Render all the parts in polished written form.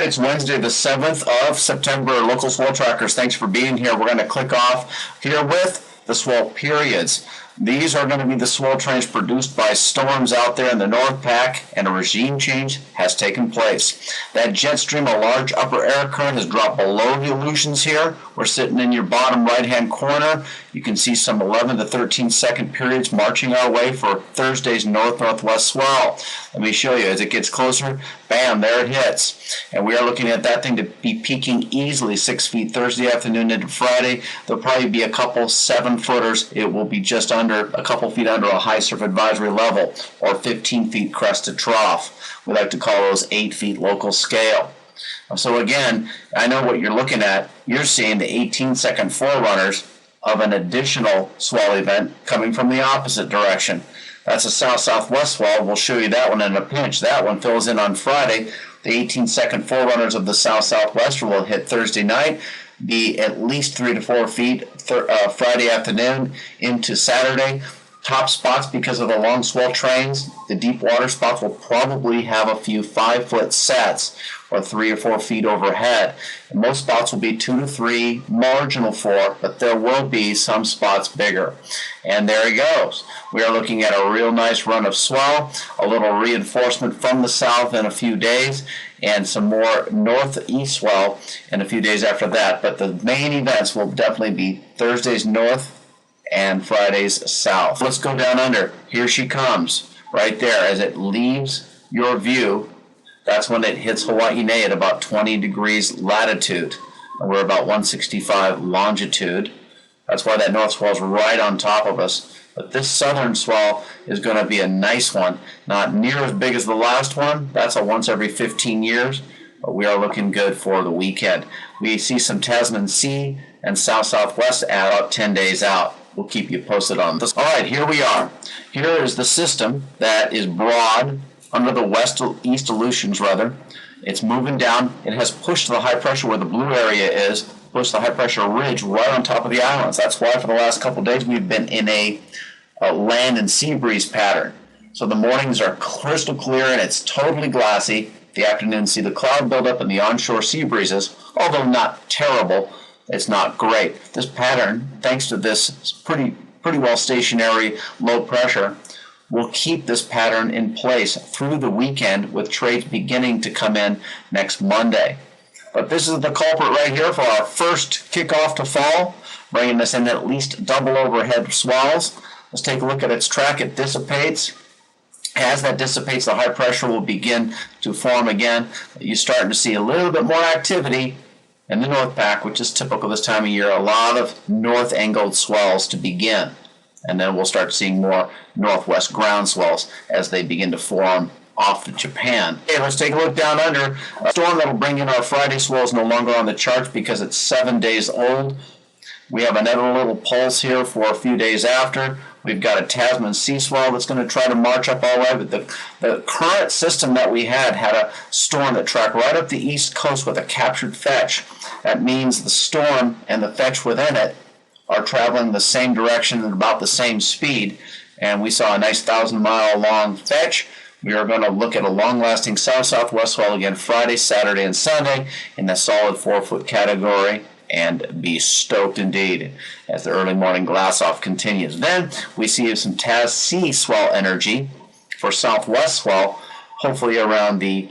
right, it's Wednesday, the 7th of September. Local swell trackers, thanks for being here. We're going to click off here with the swell periods. These are going to be the swell trains produced by storms out there in the North Pack, and a regime change has taken place. That jet stream, a large upper air current, has dropped below the Aleutians here. We're sitting in your bottom right-hand corner. You can see some 11 to 13 second periods marching our way for Thursday's north-northwest swell. Let me show you. As it gets closer, bam, there it hits. And we are looking at that thing to be peaking easily 6 feet Thursday afternoon into Friday. There'll probably be a couple 7-footers. It will be just under, a couple feet under a high surf advisory level, or 15 feet crest to trough. We like to call those 8 feet local scale. So again, I know what you're looking at. You're seeing the 18-second forerunners of an additional swell event coming from the opposite direction. That's a south-southwest swell. We'll show you that one in a pinch. That one fills in on Friday. The 18-second forerunners of the south-southwester will hit Thursday night, be at least 3 to 4 feet Friday afternoon into Saturday. Top spots, because of the long swell trains, the deep water spots will probably have a few 5-foot sets or 3 or 4 feet overhead. And most spots will be 2 to 3, marginal 4, but there will be some spots bigger. And there he goes. We are looking at a real nice run of swell, a little reinforcement from the south in a few days, and some more northeast swell in a few days after that. But the main events will definitely be Thursday's north and Friday's south. Let's go down under. Here she comes, right there. As it leaves your view, that's when it hits Hawaii at about 20 degrees latitude. And we're about 165 longitude. That's why that north swell is right on top of us. But this southern swell is going to be a nice one. Not near as big as the last one. That's a once every 15 years. But we are looking good for the weekend. We see some Tasman Sea and south-southwest at about 10 days out. We'll keep you posted on this. All right, here we are. Here is the system that is broad under the west-east Aleutians, rather. It's moving down. It has pushed the high pressure where the blue area is, pushed the high pressure ridge right on top of the islands. That's why for the last couple of days we've been in a land and sea breeze pattern. So the mornings are crystal clear and it's totally glassy. The afternoons see the cloud buildup and the onshore sea breezes, although not terrible. It's not great. This pattern, thanks to this pretty well stationary low pressure, will keep this pattern in place through the weekend, with trades beginning to come in next Monday. But this is the culprit right here for our first kickoff to fall, bringing us in at least double overhead swells. Let's take a look at its track. It dissipates. As that dissipates, the high pressure will begin to form again. You're starting to see a little bit more activity in the North Pack, which is typical this time of year. A lot of north-angled swells to begin. And then we'll start seeing more northwest ground swells as they begin to form off of Japan. Okay, let's take a look down under. A storm that will bring in our Friday swell is no longer on the charts because it's 7 days old. We have another little pulse here for a few days after. We've got a Tasman Sea swell that's going to try to march up all the way. But the current system that we had a storm that tracked right up the east coast with a captured fetch. That means the storm and the fetch within it are traveling the same direction at about the same speed. And we saw a nice 1,000-mile long fetch. We are going to look at a long-lasting south-southwest swell again Friday, Saturday, and Sunday in the solid 4-foot category, and be stoked indeed as the early morning glass-off continues. Then we see some Tas Sea swell energy for southwest swell, hopefully around the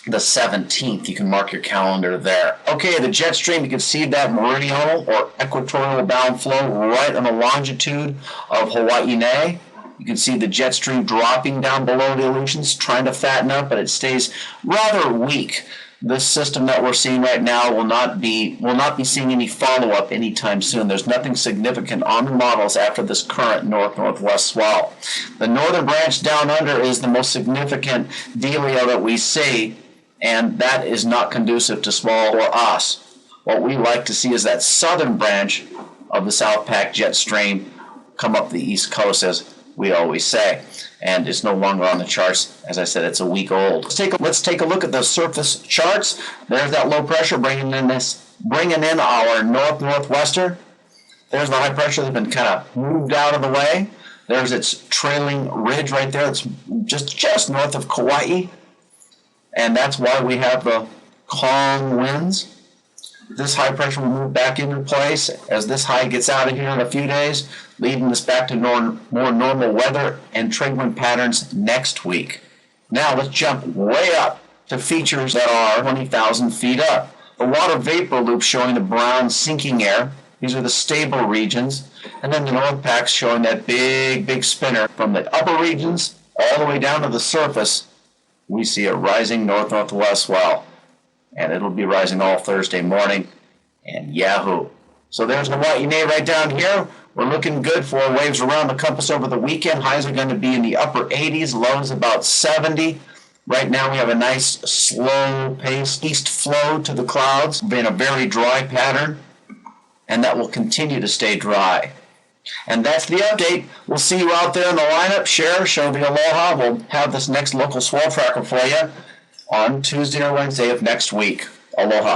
17th. You can mark your calendar there. Okay, the jet stream, you can see that meridional or equatorial bound flow right on the longitude of Hawaii. You can see the jet stream dropping down below the Aleutians, trying to fatten up, but it stays rather weak. This system that we're seeing right now will not be seeing any follow-up anytime soon. There's nothing significant on the models after this current north-northwest swell. The northern branch down under is the most significant dealio that we see, and that is not conducive to swell or us. What we like to see is that southern branch of the South Pac jet stream come up the east coast, as we always say, and it's no longer on the charts. As I said, it's a week old. Let's take a look at the surface charts. There's that low pressure bringing in our northwester. There's the high pressure that's been kind of moved out of the way. There's its trailing ridge right there. It's just north of Kauai, and that's why we have the calm winds. This high pressure will move back into place as this high gets out of here in a few days, leading us back to more normal weather and trade wind patterns next week. Now let's jump way up to features that are 20,000 feet up. The water vapor loop showing the brown sinking air. These are the stable regions. And then the north pack showing that big spinner from the upper regions all the way down to the surface. We see it rising north-northwest well. And it'll be rising all Thursday morning, and yahoo. So there's the Waianae right down here. We're looking good for waves around the compass over the weekend. Highs are going to be in the upper 80s, lows about 70. Right now we have a nice slow-paced east flow to the clouds, being a very dry pattern, and that will continue to stay dry. And that's the update. We'll see you out there in the lineup. Share, show the aloha. We'll have this next local swell tracker for you on Tuesday or Wednesday of next week. Aloha.